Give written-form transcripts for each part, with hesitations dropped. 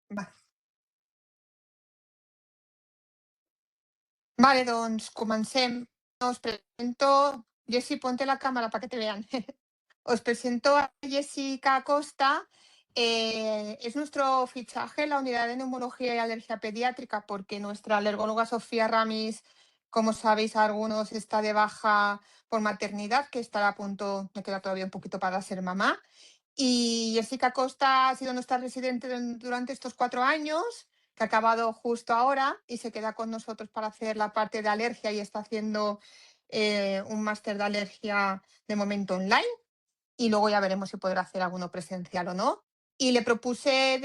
Va. Vale, doncs comencem. Us presento Jessi, ponte la cámara para que te vean. Os presento a Jessica Acosta. Es nuestro fichaje en la unidad de neumología y alergia pediátrica porque nuestra alergóloga Sofía Ramis, como sabéis algunos, está de baja por maternidad, que estará a punto, me queda todavía un poquito para ser mamá. Y Jessica Costa ha sido nuestra residente durante estos 4 años, que ha acabado justo ahora y se queda con nosotros para hacer la parte de alergia y está haciendo un máster de alergia de momento online y luego ya veremos si podrá hacer alguno presencial o no. Y le propuse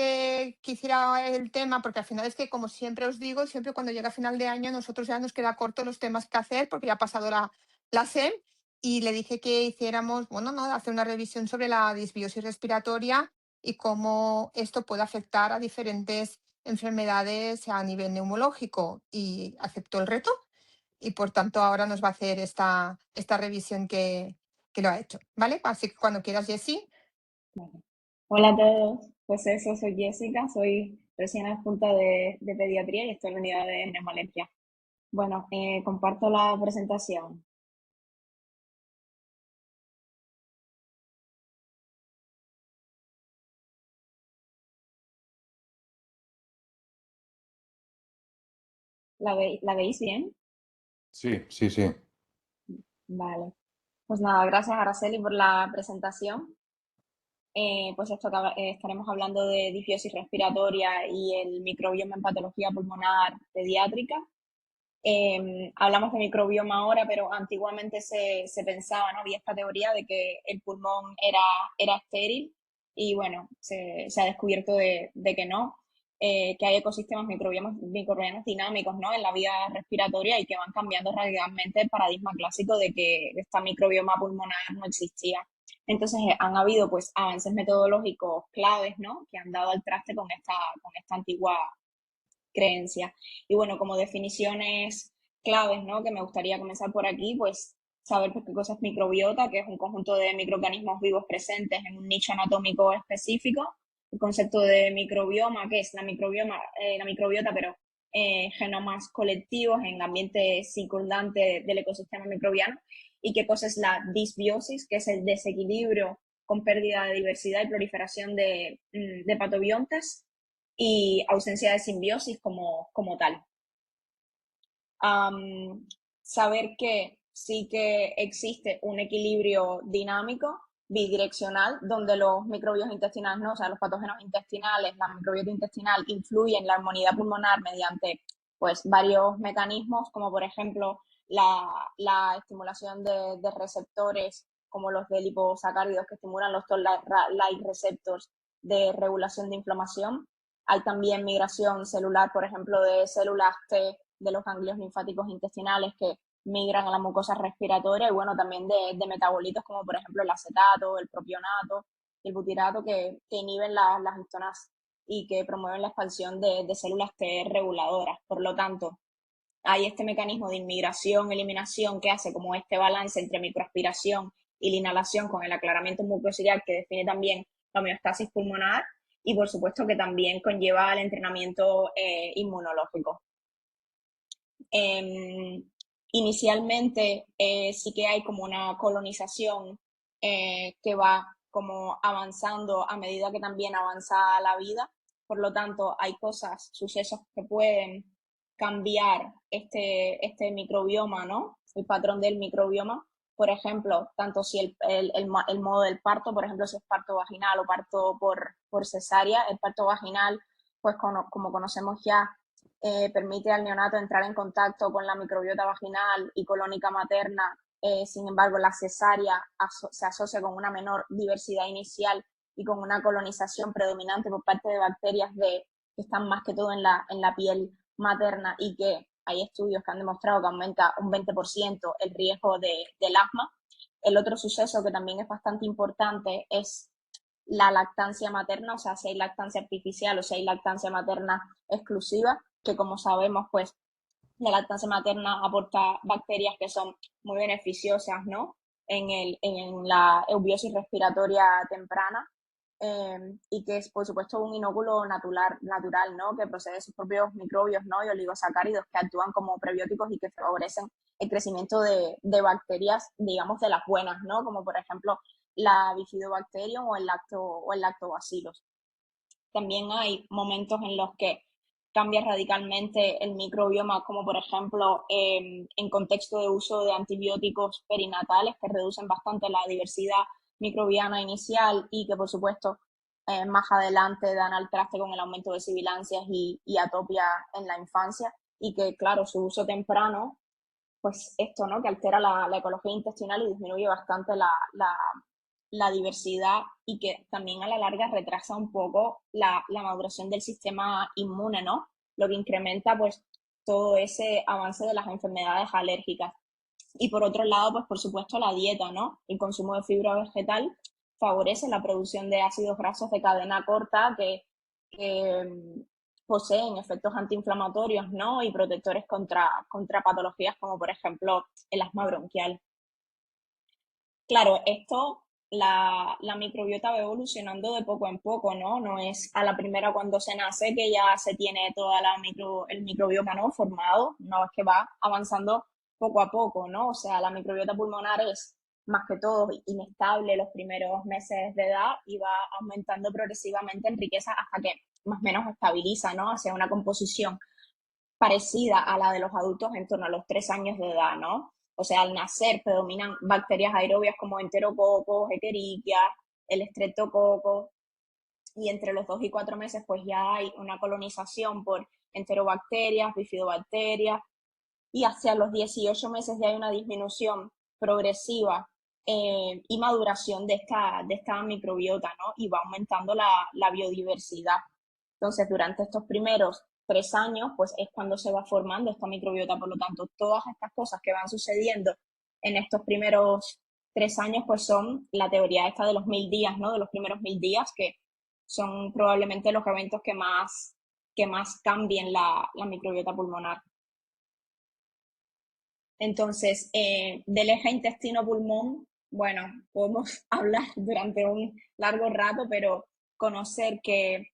que hiciera el tema, porque al final es que, como siempre os digo, siempre cuando llega final de año, nosotros ya nos queda corto los temas que hacer, porque ya ha pasado la SEM, y le dije que hiciéramos, bueno, no, hacer una revisión sobre la disbiosis respiratoria y cómo esto puede afectar a diferentes enfermedades a nivel neumológico. Y aceptó el reto y por tanto ahora nos va a hacer esta revisión que lo ha hecho, ¿vale? Así que cuando quieras, Jessie. Vale. Hola a todos, pues eso, soy Jessica, soy recién adjunta de pediatría y estoy en la unidad de neumoalergia. Bueno, comparto la presentación. ¿La veis bien? Sí, sí, sí. Vale. Pues nada, gracias Araceli por la presentación. Pues esto estaremos hablando de disbiosis respiratoria y el microbioma en patología pulmonar pediátrica. Hablamos de microbioma ahora, pero antiguamente se pensaba, ¿no? Había esta teoría de que el pulmón era estéril y bueno, se ha descubierto de que no, que hay ecosistemas microbianos dinámicos, ¿no? En la vía respiratoria y que van cambiando radicalmente el paradigma clásico de que esta microbioma pulmonar no existía. Entonces han habido pues avances metodológicos claves, ¿no? Que han dado al traste con esta antigua creencias. Y bueno, como definiciones claves, ¿no? Que me gustaría comenzar por aquí, pues saber pues, qué cosa es microbiota, que es un conjunto de microorganismos vivos presentes en un nicho anatómico específico. El concepto de microbioma, que es la microbiota, pero genomas colectivos en ambiente circundante del ecosistema microbiano. Y qué cosa es la disbiosis, que es el desequilibrio con pérdida de diversidad y proliferación de patobiontes y ausencia de simbiosis como tal. Saber que sí que existe un equilibrio dinámico bidireccional donde los microbios intestinales, ¿no? O sea, los patógenos intestinales, la microbiota intestinal influyen en la armonía pulmonar mediante pues varios mecanismos como por ejemplo la estimulación de receptores como los de liposacáridos que estimulan los toll-like receptors de regulación de inflamación. Hay también migración celular, por ejemplo, de células T de los ganglios linfáticos intestinales que migran a la mucosa respiratoria y bueno, también de metabolitos como por ejemplo el acetato, el propionato y el butirato que inhiben las histonas y que promueven la expansión de células T reguladoras. Por lo tanto, hay este mecanismo de inmigración, eliminación que hace como este balance entre microaspiración y la inhalación con el aclaramiento mucociliar que define también la homeostasis pulmonar y por supuesto que también conlleva el entrenamiento inmunológico. Inicialmente sí que hay como una colonización que va como avanzando a medida que también avanza la vida. Por lo tanto, hay cosas, sucesos que pueden cambiar este microbioma, ¿no? El patrón del microbioma. Por ejemplo, tanto si el modo del parto, por ejemplo, si es parto vaginal o parto por cesárea, el parto vaginal, pues como conocemos ya, permite al neonato entrar en contacto con la microbiota vaginal y colónica materna. Sin embargo, la cesárea se asocia con una menor diversidad inicial y con una colonización predominante por parte de bacterias que están más que todo en la piel materna y que hay estudios que han demostrado que aumenta un 20% el riesgo del asma. El otro suceso que también es bastante importante es la lactancia materna, o sea, si hay lactancia artificial o si hay lactancia materna exclusiva, que como sabemos, pues la lactancia materna aporta bacterias que son muy beneficiosas, ¿no? En la eubiosis respiratoria temprana. y que es, por supuesto, un inóculo natural, ¿no? Que procede de sus propios microbios, ¿no? Y oligosacáridos que actúan como prebióticos y que favorecen el crecimiento de bacterias, digamos, de las buenas, ¿no? Como por ejemplo la Bifidobacterium o el Lactobacillus. También hay momentos en los que cambia radicalmente el microbioma, como por ejemplo en contexto de uso de antibióticos perinatales que reducen bastante la diversidad microbiana inicial y que por supuesto más adelante dan al traste con el aumento de sibilancias y atopia en la infancia, y que claro, su uso temprano, pues esto, ¿no? Que altera la ecología intestinal y disminuye bastante la diversidad, y que también a la larga retrasa un poco la maduración del sistema inmune, ¿no? Lo que incrementa pues todo ese avance de las enfermedades alérgicas. Y por otro lado, pues por supuesto la dieta, ¿no? El consumo de fibra vegetal favorece la producción de ácidos grasos de cadena corta que poseen efectos antiinflamatorios, ¿no? Y protectores contra patologías como por ejemplo el asma bronquial. Claro, esto la microbiota va evolucionando de poco en poco, ¿no? No es a la primera cuando se nace que ya se tiene toda el microbioma, ¿no? Formado, no, es que va avanzando poco a poco, ¿no? O sea, la microbiota pulmonar es más que todo inestable los primeros meses de edad y va aumentando progresivamente en riqueza hasta que más o menos estabiliza, ¿no? Hacia una composición parecida a la de los adultos en torno a los 3 años de edad, ¿no? O sea, al nacer predominan bacterias aerobias como enterococos, escherichia, el estreptococo, y entre los 2 y 4 meses pues ya hay una colonización por enterobacterias, bifidobacterias, y hacia los 18 meses ya hay una disminución progresiva y maduración de esta microbiota, ¿no? Y va aumentando la biodiversidad. Entonces, durante estos primeros 3 años, pues es cuando se va formando esta microbiota. Por lo tanto, todas estas cosas que van sucediendo en estos primeros 3 años, pues son la teoría esta de los 1000 días, ¿no? De los primeros 1000 días, que son probablemente los eventos que más cambien la microbiota pulmonar. Entonces, del eje intestino-pulmón, bueno, podemos hablar durante un largo rato, pero conocer que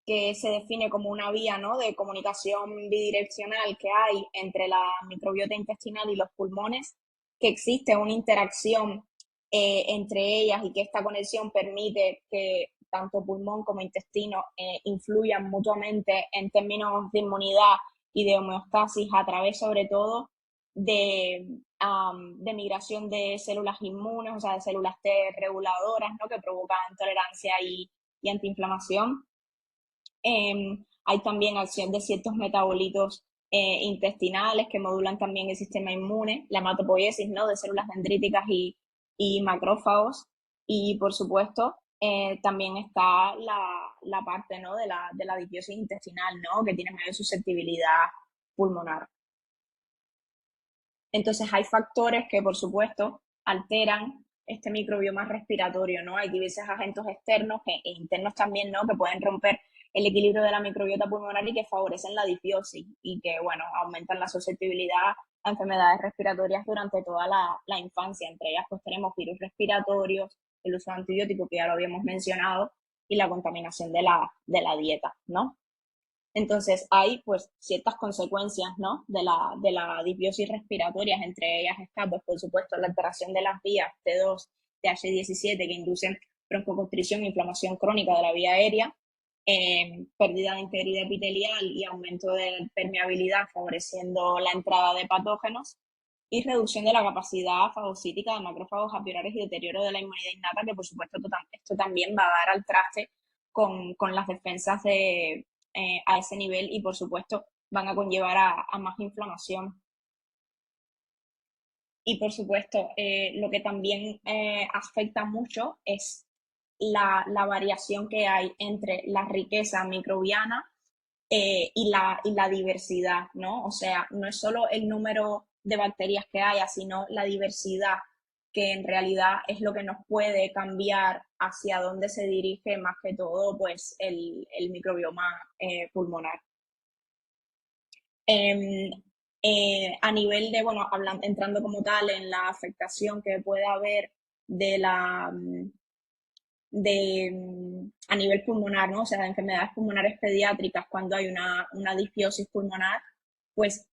se define como una vía, ¿no? De comunicación bidireccional que hay entre la microbiota intestinal y los pulmones, que existe una interacción entre ellas y que esta conexión permite que tanto pulmón como intestino influyan mutuamente en términos de inmunidad y de homeostasis a través sobre todo de migración de células inmunes, o sea, de células T reguladoras, ¿no? Que provocan tolerancia y antiinflamación. Hay también acción de ciertos metabolitos intestinales que modulan también el sistema inmune, la hematopoiesis, ¿no? De células dendríticas y macrófagos. Y por supuesto, también está la parte, ¿no? de la disbiosis intestinal, ¿no? Que tiene mayor susceptibilidad pulmonar. Entonces hay factores que, por supuesto, alteran este microbioma respiratorio, ¿no? Hay diversos agentes externos e internos también, ¿no? Que pueden romper el equilibrio de la microbiota pulmonar y que favorecen la disbiosis y que, bueno, aumentan la susceptibilidad a enfermedades respiratorias durante toda la infancia. Entre ellas, pues tenemos virus respiratorios, el uso de antibióticos, que ya lo habíamos mencionado, y la contaminación de la dieta, ¿no? Entonces hay pues ciertas consecuencias, ¿no? de la disbiosis respiratoria. Entre ellas está pues por supuesto la alteración de las vías T2, TH17, que inducen broncoconstricción e inflamación crónica de la vía aérea, pérdida de integridad epitelial y aumento de permeabilidad favoreciendo la entrada de patógenos, y reducción de la capacidad fagocítica de macrófagos apiolares y deterioro de la inmunidad innata, que por supuesto esto también va a dar al traste con las defensas a ese nivel, y por supuesto van a conllevar a más inflamación. Y por supuesto, lo que también afecta mucho es la variación que hay entre la riqueza microbiana y la diversidad, ¿no? O sea, no es solo el número de bacterias que haya, sino la diversidad, que en realidad es lo que nos puede cambiar hacia dónde se dirige más que todo pues el microbioma pulmonar. A nivel de, bueno, entrando como tal en la afectación que puede haber de a nivel pulmonar, ¿no? O sea, de enfermedades pulmonares pediátricas, cuando hay una disbiosis pulmonar, pues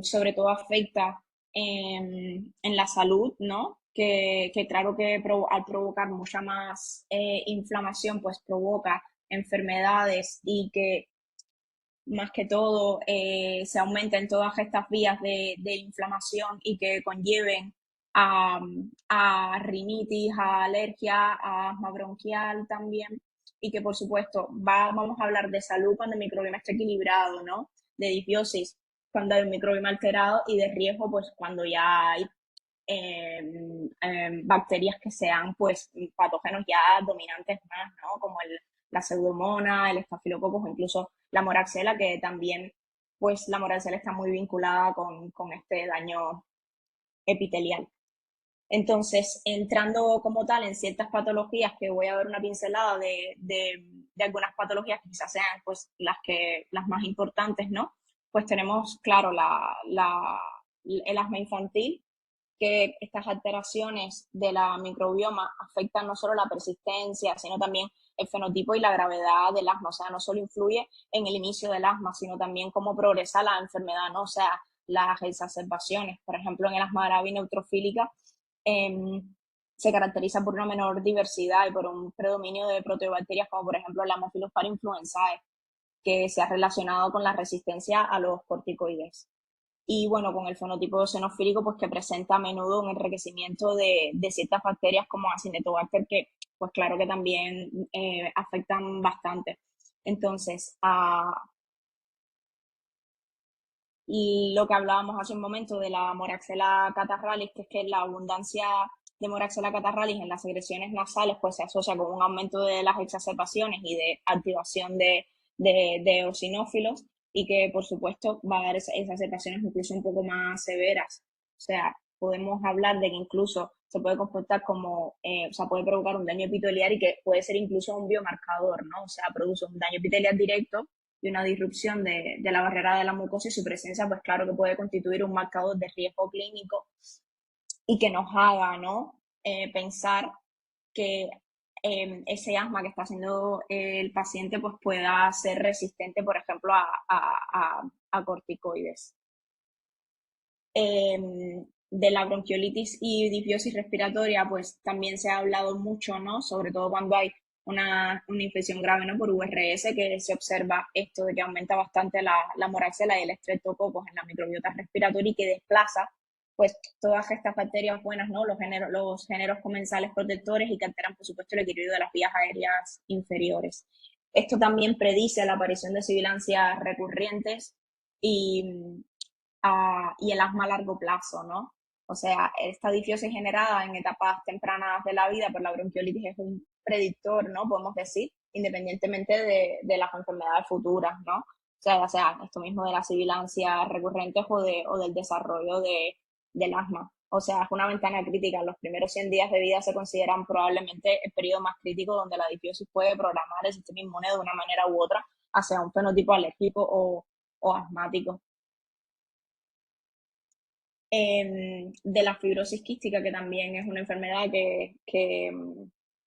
sobre todo afecta en la salud, ¿no? Que claro que al provocar mucha más inflamación, pues provoca enfermedades y que más que todo se aumenten todas estas vías de inflamación y que conlleven a rinitis, a alergia, a asma bronquial también, y que por supuesto vamos a hablar de salud cuando el microbioma esté equilibrado, ¿no? De disbiosis cuando hay un microbioma alterado, y de riesgo pues cuando ya hay bacterias que sean pues patógenos ya dominantes más, ¿no? Como la pseudomonas, el estafilococcus o incluso la moraxella, que también pues la moraxella está muy vinculada con este daño epitelial. Entonces, entrando como tal en ciertas patologías, que voy a dar una pincelada de algunas patologías que quizás sean pues las más importantes, ¿no? Pues tenemos, claro, el asma infantil, que estas alteraciones de la microbioma afectan no solo la persistencia, sino también el fenotipo y la gravedad del asma. O sea, no solo influye en el inicio del asma, sino también cómo progresa la enfermedad, ¿no? O sea, las exacerbaciones. Por ejemplo, en el asma grave y neutrofílica se caracteriza por una menor diversidad y por un predominio de proteobacterias, como por ejemplo la Haemophilus influenzae, que se ha relacionado con la resistencia a los corticoides. Y bueno, con el fenotipo eosinofílico, pues que presenta a menudo un enriquecimiento de ciertas bacterias como Acinetobacter, que pues claro que también afectan bastante. Entonces, y lo que hablábamos hace un momento de la Moraxella catarrhalis, que es que la abundancia de Moraxella catarrhalis en las secreciones nasales pues se asocia con un aumento de las exacerbaciones y de activación de eosinófilos, y que por supuesto va a dar esas exacerbaciones incluso un poco más severas. O sea, podemos hablar de que incluso se puede comportar como, o sea, puede provocar un daño epitelial y que puede ser incluso un biomarcador, ¿no? O sea, produce un daño epitelial directo y una disrupción de la barrera de la mucosa, y su presencia, pues claro que puede constituir un marcador de riesgo clínico y que nos haga, ¿no? Pensar que ese asma que está haciendo el paciente pues pueda ser resistente, por ejemplo, a corticoides. De la bronquiolitis y disbiosis respiratoria, pues también se ha hablado mucho, ¿no? Sobre todo cuando hay una infección grave, ¿no? Por VRS, que se observa esto de que aumenta bastante la moraxella y el estreptococcus en la microbiota respiratoria, y que desplaza pues todas estas bacterias buenas, ¿no? Los géneros comensales protectores, y que alteran, por supuesto, el equilibrio de las vías aéreas inferiores. Esto también predice la aparición de sibilancias recurrentes y el asma a largo plazo, ¿no? O sea, esta disbiosis generada en etapas tempranas de la vida por la bronquiolitis es un predictor, ¿no? Podemos decir, independientemente de las enfermedades futuras, ¿no? O sea, esto mismo de las sibilancias recurrentes o del desarrollo del asma. O sea, es una ventana crítica. Los primeros 100 días de vida se consideran probablemente el periodo más crítico, donde la disbiosis puede programar el sistema inmune de una manera u otra hacia un fenotipo alérgico o asmático. De la fibrosis quística, que también es una enfermedad que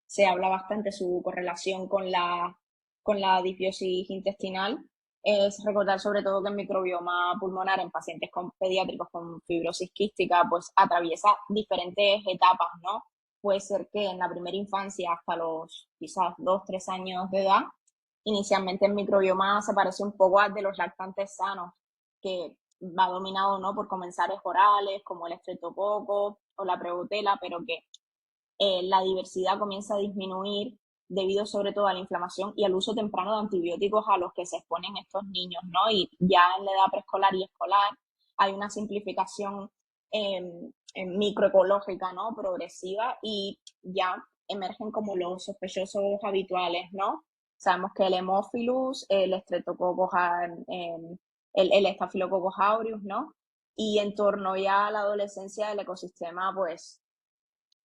se habla bastante, su correlación con la disbiosis intestinal. Es recordar sobre todo que el microbioma pulmonar en pacientes pediátricos con fibrosis quística pues atraviesa diferentes etapas, ¿no? Puede ser que en la primera infancia, hasta los quizás 2-3 años de edad, inicialmente el microbioma se parece un poco al de los lactantes sanos, que va dominado, ¿no? Por comensales orales como el estreptococo o la prebotela, pero que la diversidad comienza a disminuir debido sobre todo a la inflamación y al uso temprano de antibióticos a los que se exponen estos niños, ¿no? Y ya en la edad preescolar y escolar hay una simplificación microecológica, ¿no? Progresiva, y ya emergen como los sospechosos habituales, ¿no? Sabemos que el Haemophilus, el Streptococcus, el Staphylococcus aureus, ¿no? Y en torno ya a la adolescencia del ecosistema, pues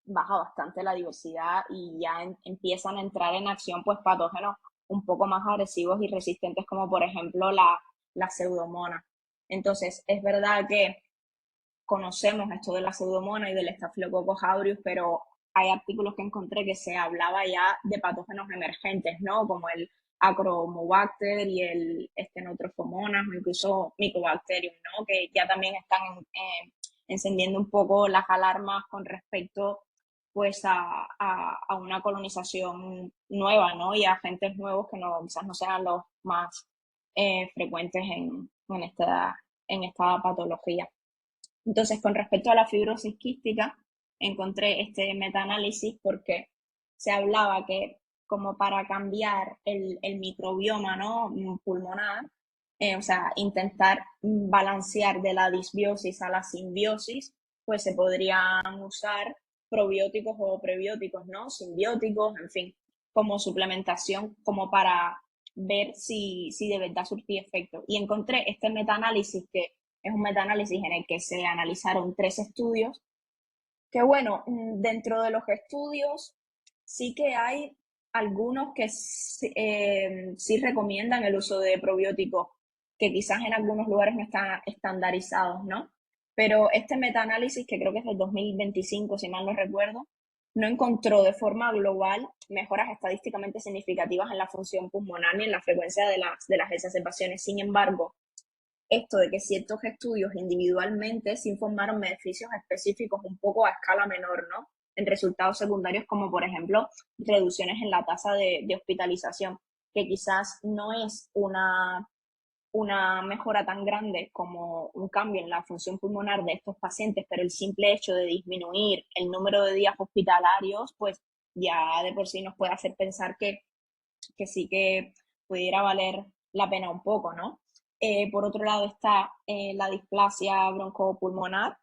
baja bastante la diversidad y ya empiezan a entrar en acción pues patógenos un poco más agresivos y resistentes, como por ejemplo la pseudomonas. Entonces, es verdad que conocemos esto de la pseudomonas y del Staphylococcus aureus, pero hay artículos que encontré que se hablaba ya de patógenos emergentes, ¿no? Como el Acromobacter y el Stenotrophomonas o incluso Mycobacterium, ¿no? Que ya también están encendiendo un poco las alarmas con respecto pues a una colonización nueva, ¿no? Y a agentes nuevos que no, quizás no sean los más frecuentes en esta patología. Entonces, con respecto a la fibrosis quística, encontré este metaanálisis porque se hablaba que como para cambiar el microbioma, ¿no? pulmonar, o sea, intentar balancear de la disbiosis a la simbiosis, pues se podrían usar probióticos o prebióticos, ¿no? Simbióticos, en fin, como suplementación, como para ver si de verdad surtía efecto. Y encontré este metaanálisis que es un metaanálisis en el que se analizaron 3 estudios, que bueno, dentro de los estudios sí que hay algunos que sí recomiendan el uso de probióticos, que quizás en algunos lugares no están estandarizados, ¿no? Pero este metaanálisis, que creo que es del 2025, si mal no recuerdo, no encontró de forma global mejoras estadísticamente significativas en la función pulmonar ni en la frecuencia de las exacerbaciones. Sin embargo, esto de que ciertos estudios individualmente sí informaron beneficios específicos un poco a escala menor, ¿no? En resultados secundarios como, por ejemplo, reducciones en la tasa de hospitalización, que quizás no es una mejora tan grande como un cambio en la función pulmonar de estos pacientes, pero el simple hecho de disminuir el número de días hospitalarios, pues ya de por sí nos puede hacer pensar que sí que pudiera valer la pena un poco, ¿no? Por otro lado está la displasia broncopulmonar,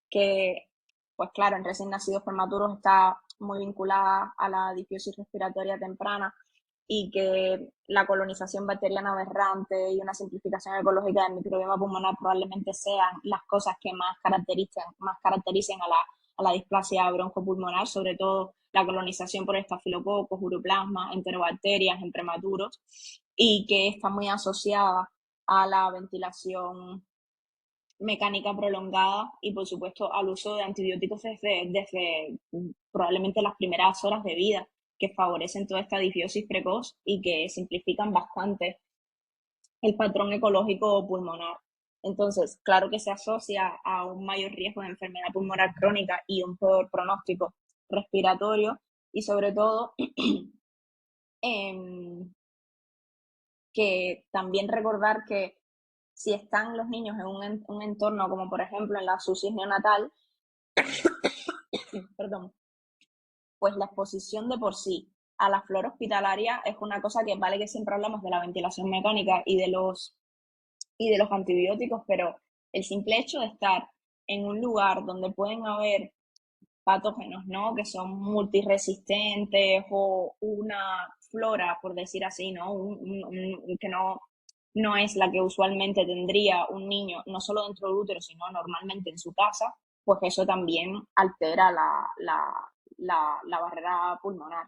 que, pues claro, en recién nacidos prematuros está muy vinculada a la disbiosis respiratoria temprana y que la colonización bacteriana aberrante y una simplificación ecológica del microbioma pulmonar probablemente sean las cosas que más caractericen a la displasia broncopulmonar, sobre todo la colonización por estafilococos, uroplasma, enterobacterias en prematuros, y que está muy asociada a la ventilación mecánica prolongada y, por supuesto, al uso de antibióticos desde probablemente las primeras horas de vida, que favorecen toda esta disbiosis precoz y que simplifican bastante el patrón ecológico pulmonar. Entonces, claro que se asocia a un mayor riesgo de enfermedad pulmonar crónica y un peor pronóstico respiratorio, y sobre todo que también recordar que si están los niños en un entorno como por ejemplo en la SUSI neonatal, perdón, pues la exposición de por sí a la flora hospitalaria es una cosa que vale que siempre hablamos de la ventilación mecánica y de los antibióticos, pero el simple hecho de estar en un lugar donde pueden haber patógenos, ¿no? Que son multiresistentes o una flora, por decir así, ¿no? Que no es la que usualmente tendría un niño, no solo dentro del útero, sino normalmente en su casa, pues eso también altera la barrera pulmonar.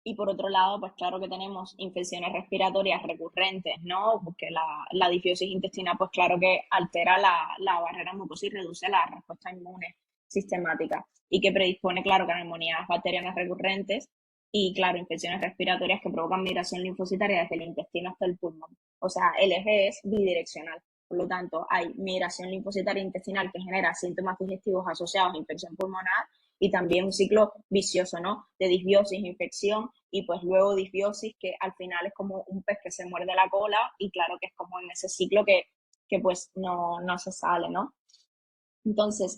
Y por otro lado, pues claro que tenemos infecciones respiratorias recurrentes, ¿no? Porque la disbiosis intestinal, pues claro que altera la barrera mucosa y reduce la respuesta inmune sistemática y que predispone, claro, que a neumonías bacterianas recurrentes y, claro, infecciones respiratorias que provocan migración linfocitaria desde el intestino hasta el pulmón. O sea, el eje es bidireccional. Por lo tanto, hay migración linfocitaria intestinal que genera síntomas digestivos asociados a infección pulmonar y también un ciclo vicioso, ¿no? De disbiosis, infección y pues luego disbiosis, que al final es como un pez que se muerde la cola y claro que es como en ese ciclo que pues no se sale, ¿no? Entonces,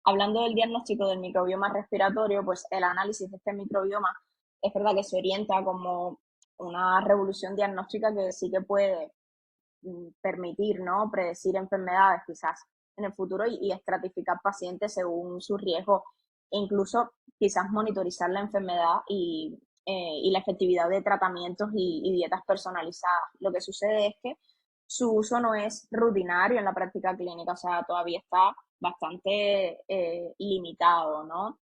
hablando del diagnóstico del microbioma respiratorio, pues el análisis de este microbioma es verdad que se orienta como una revolución diagnóstica que sí que puede permitir, ¿no? Predecir enfermedades quizás en el futuro y estratificar pacientes según su riesgo e incluso quizás monitorizar la enfermedad y la efectividad de tratamientos y dietas personalizadas. Lo que sucede es que su uso no es rutinario en la práctica clínica, o sea, todavía está bastante limitado, ¿no?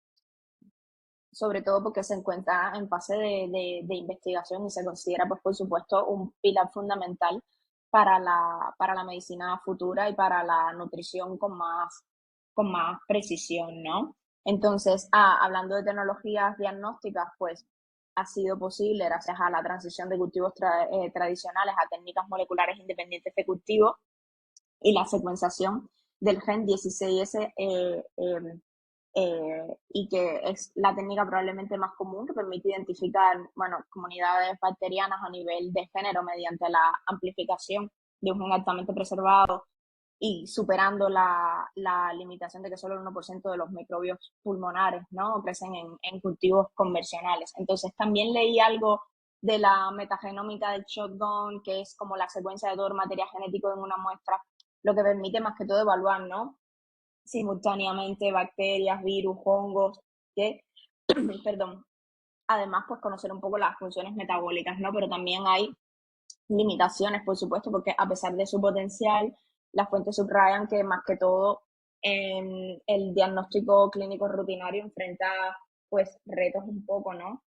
Sobre todo porque se encuentra en fase de investigación y se considera, pues, por supuesto, un pilar fundamental para la medicina futura y para la nutrición con más precisión, ¿no? Entonces, hablando de tecnologías diagnósticas, pues ha sido posible gracias a la transición de cultivos tradicionales a técnicas moleculares independientes de cultivo y la secuenciación del gen 16S y que es la técnica probablemente más común que permite identificar, bueno, comunidades bacterianas a nivel de género mediante la amplificación de un gen altamente preservado y superando la limitación de que solo el 1% de los microbios pulmonares, ¿no?, crecen en cultivos convencionales. Entonces también leí algo de la metagenómica del shotgun, que es como la secuencia de todo el material genético en una muestra, lo que permite más que todo evaluar, ¿no?, simultáneamente bacterias, virus, hongos, que, perdón, además pues conocer un poco las funciones metabólicas, ¿no? Pero también hay limitaciones, por supuesto, porque a pesar de su potencial, las fuentes subrayan que más que todo el diagnóstico clínico rutinario enfrenta pues retos un poco, ¿no?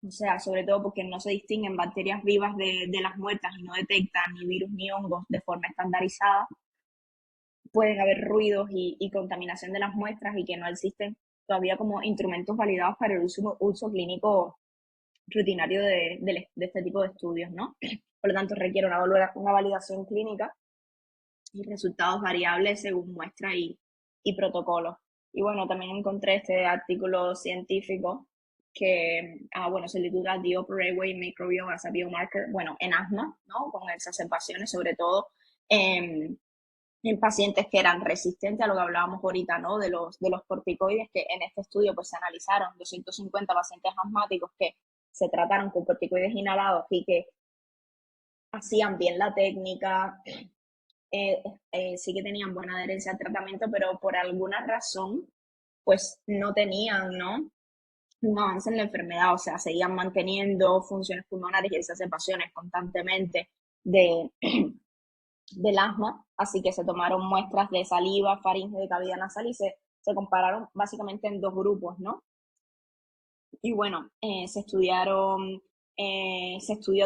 O sea, sobre todo porque no se distinguen bacterias vivas de las muertas y no detectan ni virus ni hongos de forma estandarizada. Pueden haber ruidos y contaminación de las muestras y que no existen todavía como instrumentos validados para el uso clínico rutinario de este tipo de estudios, ¿no? Por lo tanto, requiere una validación clínica y resultados variables según muestra y protocolo. Y bueno, también encontré este artículo científico que, bueno, se titula The Upper Airway Microbiome as a Biomarker, bueno, en asma, ¿no? Con exacerbaciones, sobre todo en pacientes que eran resistentes a lo que hablábamos ahorita, ¿no? De los corticoides, que en este estudio pues se analizaron 250 pacientes asmáticos que se trataron con corticoides inhalados y que hacían bien la técnica, sí que tenían buena adherencia al tratamiento, pero por alguna razón pues no tenían, ¿no?, un avance en la enfermedad, o sea, seguían manteniendo funciones pulmonares y exacerbaciones constantemente del asma, así que se tomaron muestras de saliva, faringe, de cavidad nasal y se compararon básicamente en dos grupos, ¿no? Y bueno, se estudió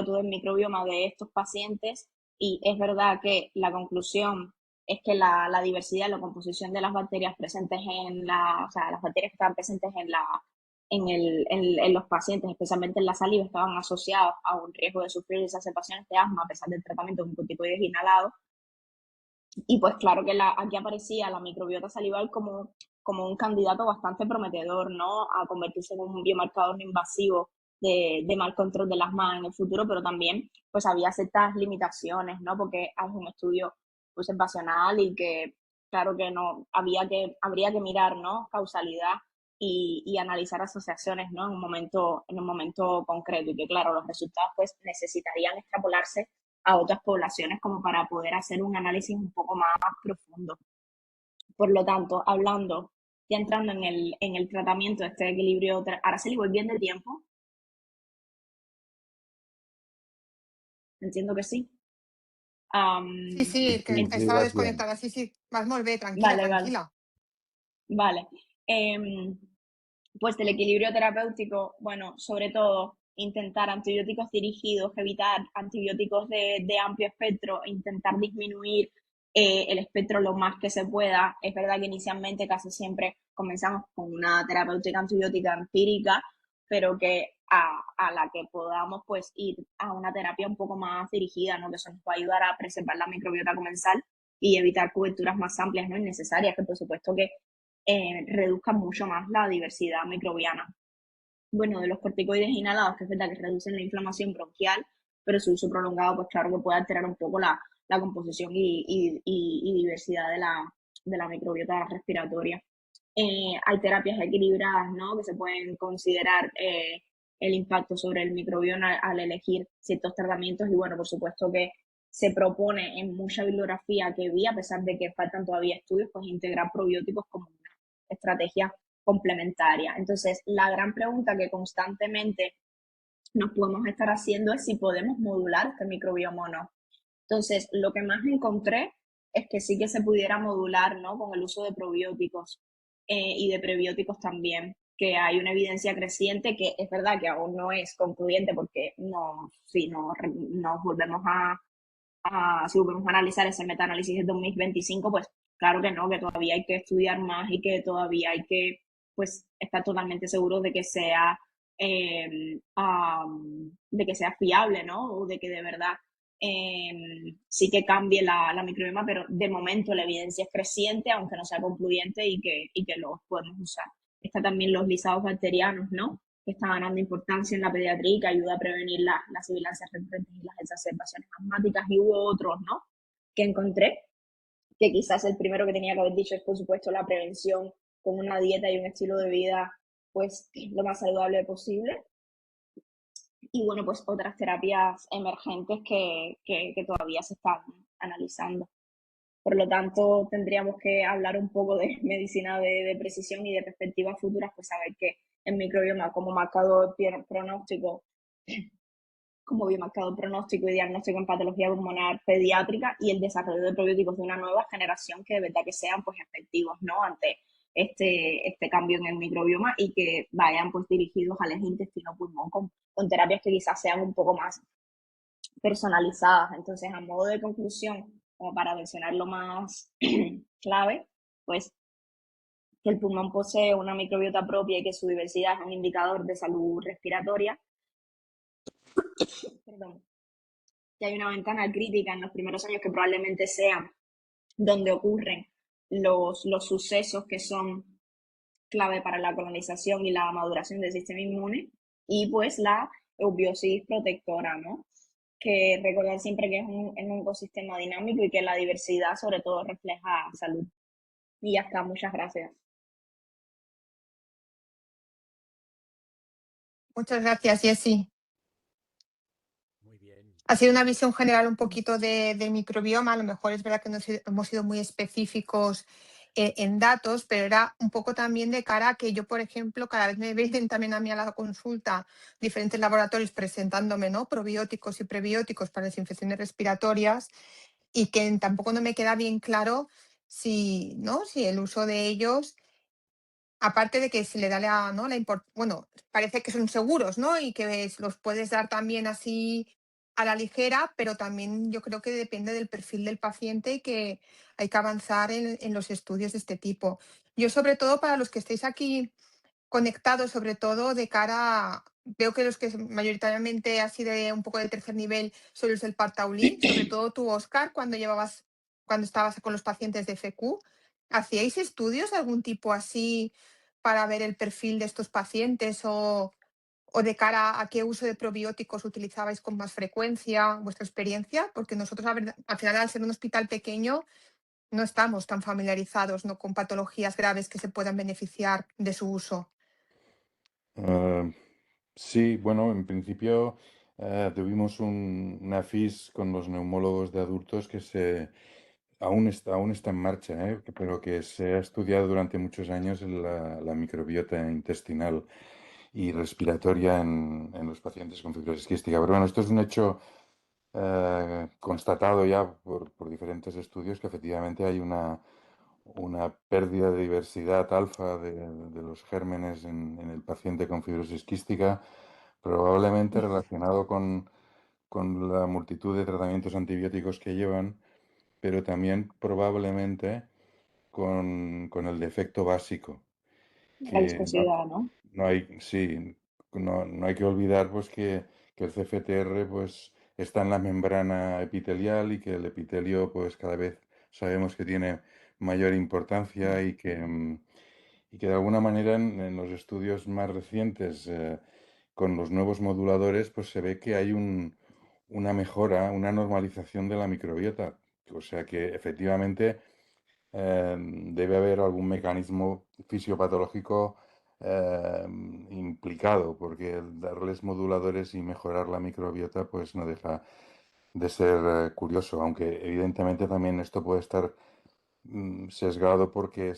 todo el microbioma de estos pacientes y es verdad que la conclusión es que la diversidad, la composición de las bacterias presentes o sea, las bacterias que estaban presentes en los pacientes, especialmente en la saliva, estaban asociadas a un riesgo de sufrir exacerbaciones de asma a pesar del tratamiento con corticoides inhalados. Y pues claro que aquí aparecía la microbiota salival como un candidato bastante prometedor, ¿no?, a convertirse en un biomarcador no invasivo de mal control del asma en el futuro, pero también pues había ciertas limitaciones, ¿no?, porque es un estudio observacional y que claro que no, habría que mirar, ¿no?, causalidad y analizar asociaciones, ¿no?, en un momento concreto, y que claro, los resultados pues necesitarían extrapolarse a otras poblaciones como para poder hacer un análisis un poco más profundo. Por lo tanto, ya entrando en el tratamiento de este equilibrio, Araceli, voy bien de tiempo. Entiendo que sí. Sí, que Sí, sí, estaba vas bien. desconectada. Sí, vas molt bé, tranquila, Vale, tranquila. vale. Pues del equilibrio terapéutico, bueno, sobre todo intentar antibióticos dirigidos, evitar antibióticos de amplio espectro, intentar disminuir el espectro lo más que se pueda. Es verdad que inicialmente casi siempre comenzamos con una terapéutica antibiótica empírica, pero que a la que podamos pues ir a una terapia un poco más dirigida, ¿no?, que eso nos va a ayudar a preservar la microbiota comensal y evitar coberturas más amplias, ¿no?, innecesarias, que por supuesto que reduzcan mucho más la diversidad microbiana. Bueno, de los corticoides inhalados, que es verdad que reducen la inflamación bronquial, pero su uso prolongado, pues claro que puede alterar un poco la composición y diversidad de la microbiota respiratoria. Hay terapias equilibradas, ¿no?, que se pueden considerar el impacto sobre el microbioma al elegir ciertos tratamientos, y bueno, por supuesto que se propone en mucha bibliografía que vi, a pesar de que faltan todavía estudios, pues integrar probióticos como una estrategia complementaria. Entonces, la gran pregunta que constantemente nos podemos estar haciendo es si podemos modular este microbioma o no. Entonces, lo que más encontré es que sí que se pudiera modular, ¿no?, con el uso de probióticos y de prebióticos también, que hay una evidencia creciente que es verdad que aún no es concluyente porque si nos volvemos si volvemos a analizar ese metaanálisis de 2025, pues claro que no, que todavía hay que estudiar más y que todavía hay que pues estar totalmente seguros de que sea fiable, ¿no? O de que de verdad sí que cambie la microbioma, pero de momento la evidencia es creciente, aunque no sea concluyente y que los podemos usar. Está también los lisados bacterianos, ¿no? Que está ganando importancia en la pediatría y que ayuda a prevenir las sibilancias recurrentes y las exacerbaciones asmáticas. Y hubo otros, ¿no? Que encontré, que quizás el primero que tenía que haber dicho es, por supuesto, la prevención con una dieta y un estilo de vida, pues, lo más saludable posible. Y bueno, pues otras terapias emergentes que todavía se están analizando. Por lo tanto, tendríamos que hablar un poco de medicina de precisión y de perspectivas futuras, pues saber que el microbioma como marcador pronóstico, como biomarcador pronóstico y diagnóstico en patología pulmonar pediátrica y el desarrollo de probióticos de una nueva generación que de verdad que sean pues efectivos, ¿no? Ante este cambio en el microbioma y que vayan pues dirigidos al eje intestino-pulmón con terapias que quizás sean un poco más personalizadas. Entonces, a modo de conclusión, como para mencionar lo más clave, pues que el pulmón posee una microbiota propia y que su diversidad es un indicador de salud respiratoria. Perdón. Que hay una ventana crítica en los primeros años que probablemente sean donde ocurren los sucesos que son clave para la colonización y la maduración del sistema inmune, y pues la eubiosis protectora, ¿no? Que recordar siempre que es un ecosistema dinámico y que la diversidad sobre todo refleja salud. Y ya está, muchas gracias. Muchas gracias, Jessie. Muy bien. Ha sido una visión general un poquito del microbioma. A lo mejor es verdad que no hemos sido muy específicos en datos, pero era un poco también de cara a que yo, por ejemplo, cada vez me ven también a mí a la consulta diferentes laboratorios presentándome, ¿no?, probióticos y prebióticos para las infecciones respiratorias, y que tampoco no me queda bien claro si, ¿no?, si el uso de ellos, aparte de que se le da la, ¿no?, bueno, parece que son seguros, ¿no?, y que los puedes dar también así a la ligera, pero también yo creo que depende del perfil del paciente y que hay que avanzar en los estudios de este tipo. Yo, sobre todo, para los que estéis aquí conectados, sobre todo de cara veo que los que mayoritariamente así de un poco de tercer nivel son los del Partaulí, sobre todo tú, Óscar, cuando estabas con los pacientes de FQ, ¿hacíais estudios de algún tipo así para ver el perfil de estos pacientes o de cara a qué uso de probióticos utilizabais con más frecuencia, vuestra experiencia? Porque nosotros, al final, al ser un hospital pequeño, no estamos tan familiarizados, ¿no?, con patologías graves que se puedan beneficiar de su uso. Sí, bueno, en principio tuvimos una FIS con los neumólogos de adultos que aún está en marcha, pero que se ha estudiado durante muchos años la microbiota intestinal y respiratoria en los pacientes con fibrosis quística. Pero bueno, esto es un hecho constatado ya por diferentes estudios que efectivamente hay una pérdida de diversidad alfa de los gérmenes en el paciente con fibrosis quística, probablemente relacionado con la multitud de tratamientos antibióticos que llevan, pero también probablemente con el defecto básico, La que viscosidad, ¿no? no hay, sí, no hay que olvidar pues que el CFTR pues está en la membrana epitelial y que el epitelio pues cada vez sabemos que tiene mayor importancia y que de alguna manera en los estudios más recientes con los nuevos moduladores pues se ve que hay una mejora, una normalización de la microbiota. O sea que efectivamente debe haber algún mecanismo fisiopatológico implicado, porque el darles moduladores y mejorar la microbiota pues no deja de ser curioso, aunque evidentemente también esto puede estar sesgado porque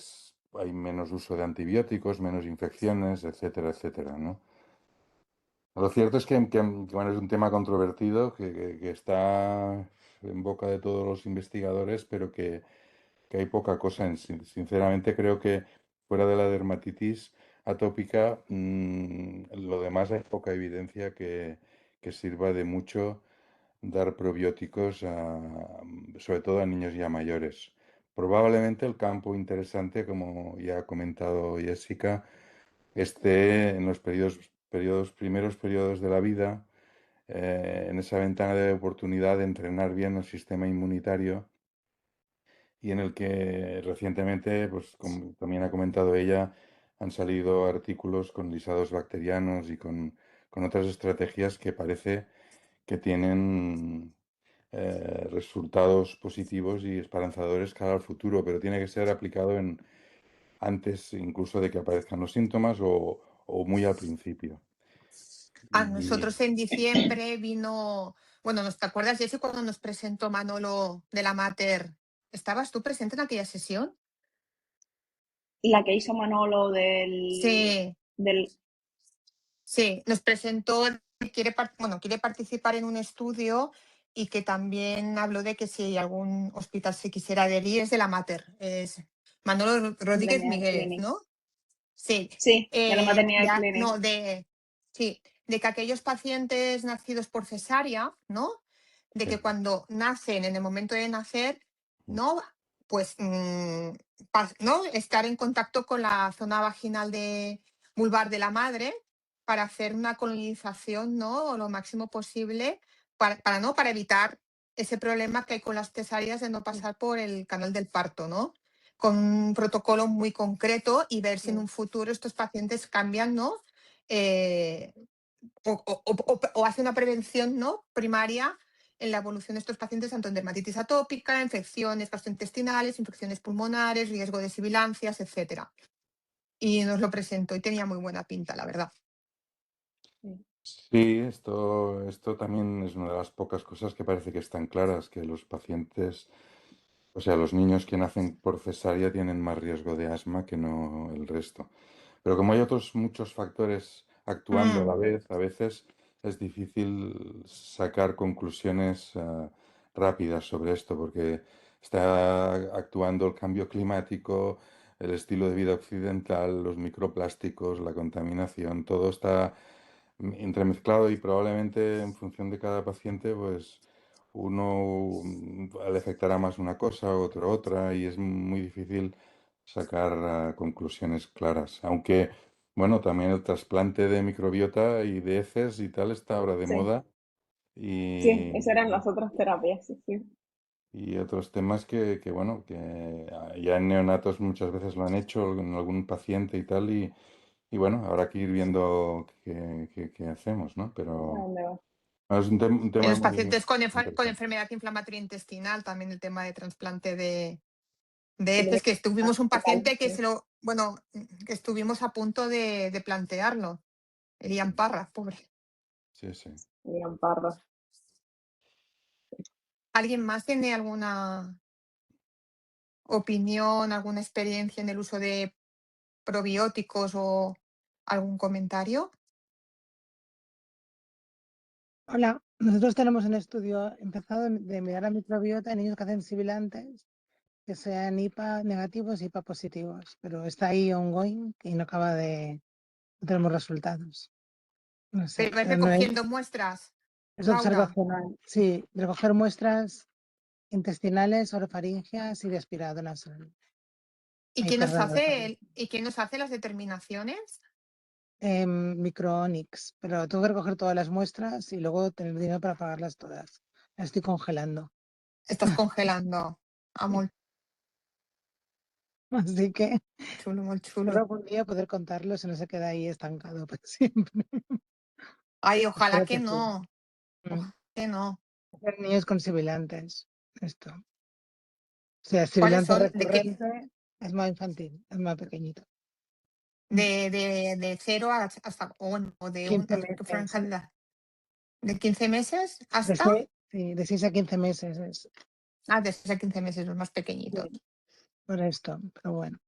hay menos uso de antibióticos, menos infecciones, etcétera, etcétera, ¿no? Lo cierto es bueno, es un tema controvertido que está en boca de todos los investigadores, pero que hay poca cosa sinceramente creo que fuera de la dermatitis atópica, lo demás hay poca evidencia que sirva de mucho dar probióticos sobre todo a niños ya mayores. Probablemente el campo interesante, como ya ha comentado Jessica, esté en los primeros periodos de la vida, en esa ventana de oportunidad de entrenar bien el sistema inmunitario y en el que recientemente, pues como también ha comentado ella, han salido artículos con lisados bacterianos y con otras estrategias que parece que tienen resultados positivos y esperanzadores cara al futuro, pero tiene que ser aplicado antes incluso de que aparezcan los síntomas o muy al principio. A Y nosotros en diciembre vino, bueno, ¿te acuerdas, Jessy, cuando nos presentó Manolo de la Mater? ¿Estabas tú presente en aquella sesión? La que hizo Manolo Sí, del sí, nos presentó, quiere participar en un estudio y que también habló de que si algún hospital se quisiera adherir es de la Mater, es Manolo Rodríguez Maternidad Miguel, Clinic. ¿no? Sí, Sí, de la Maternidad ya, Clinic. no, sí, de que aquellos pacientes nacidos por cesárea, ¿no? De que sí, cuando nacen, en el momento de nacer, ¿no? Pues, ¿no? Estar en contacto con la zona vaginal vulvar de la madre para hacer una colonización, ¿no? Lo máximo posible ¿no? Para evitar ese problema que hay con las cesáreas de no pasar por el canal del parto, ¿no? Con un protocolo muy concreto y ver si en un futuro estos pacientes cambian, ¿no? O hace una prevención, ¿no? Primaria en la evolución de estos pacientes, tanto en dermatitis atópica, infecciones gastrointestinales, infecciones pulmonares, riesgo de sibilancias, etcétera. Y nos lo presentó y tenía muy buena pinta, la verdad. sí, esto también es una de las pocas cosas que parece que están claras, que los pacientes, o sea, los niños que nacen por cesárea tienen más riesgo de asma que no el resto. Pero como hay otros muchos factores actuando a la vez, a veces es difícil sacar conclusiones rápidas sobre esto, porque está actuando el cambio climático, el estilo de vida occidental, los microplásticos, la contaminación, todo está entremezclado y probablemente en función de cada paciente, pues uno le afectará más una cosa, otro otra, y es muy difícil sacar conclusiones claras. Aunque, bueno, también el trasplante de microbiota y de heces y tal está ahora de Sí, moda sí, y, esas eran las otras terapias, sí, sí. y otros temas bueno, que ya en neonatos muchas veces lo han hecho en algún paciente y tal, y bueno, habrá que ir viendo qué hacemos, ¿no? ¿A Pero dónde va? es un En tema los muy pacientes con interesante. enfermedad inflamatoria intestinal, también el tema de trasplante de Sí, lo heces, que tuvimos un fecal, paciente que sí. que estuvimos a punto de plantearlo. Elian Parra, pobre. Sí, sí. Liam Pardo. ¿Alguien más tiene alguna opinión, alguna experiencia en el uso de probióticos o algún comentario? Hola, nosotros tenemos un estudio empezado de mirar la microbiota en niños que hacen sibilantes, que sean IPA negativos y IPA positivos, pero está ahí ongoing y no tenemos resultados. No sé, Pero vais pero no es, recogiendo muestras, es Laura. observacional. Sí, recoger muestras intestinales, orofaringeas y de aspirado nasal. ¿Y Hay quién que nos hace, realizar. y quién nos hace las determinaciones? Microonix, pero tengo que recoger todas las muestras y luego tener dinero para pagarlas todas. Las estoy congelando. Estás congelando. Ah, muy Así que chulo, muy espero chulo. algún día poder contarlo si no se queda ahí estancado para siempre. Ay, ojalá Espero que que sí. no. Ojalá que no. Hacer niños con sibilantes. Esto. O sea, ¿Cuáles sibilante son? recurrente es más infantil, es más pequeñito. De 0 hasta, o bueno, o de 15 ¿qué meses. franja de edad? ¿De 15 meses De hasta? 6, sí, de 6 a 15 meses es. De 6 a 15 meses, los más pequeñitos. Sí, por esto, pero bueno.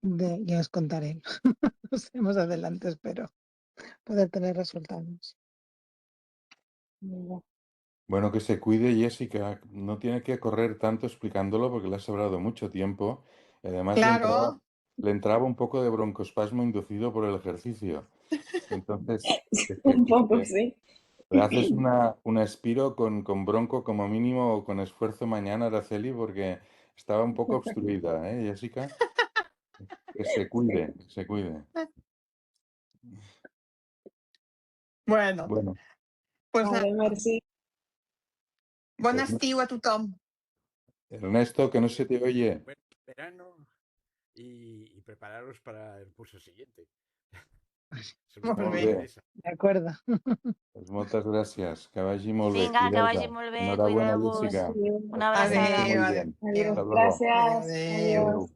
Ya os contaré. Nos vemos adelante, espero poder tener resultados. Bueno, que se cuide Jessica, no tiene que correr tanto explicándolo porque le ha sobrado mucho tiempo. Además Claro, le entraba un poco de broncoespasmo inducido por el ejercicio. Entonces, que se, Un que poco, se- sí. Le haces un espiro con bronco como mínimo o con esfuerzo mañana, Araceli, porque estaba un poco obstruida, ¿eh, Jessica? Que se cuide, que se cuide. Bueno, Bueno, pues Vale, nada. merci. Bon pues, estiu a tothom. Ernesto, que no se te oye. Buen verano y prepararos para el curso siguiente. Sobre Molt todo bé. Molt bé. Teresa. De acuerdo. Pues moltes gràcies. Que vagi molt bé. Vinga, que Cuideu-te. vagi molt bé, Enhorabuena, cuideu-vos. Jessica. Una abraçada. Muy Adéu, bien. Adiós. Hasta luego. Gracias. adéu. Adiós.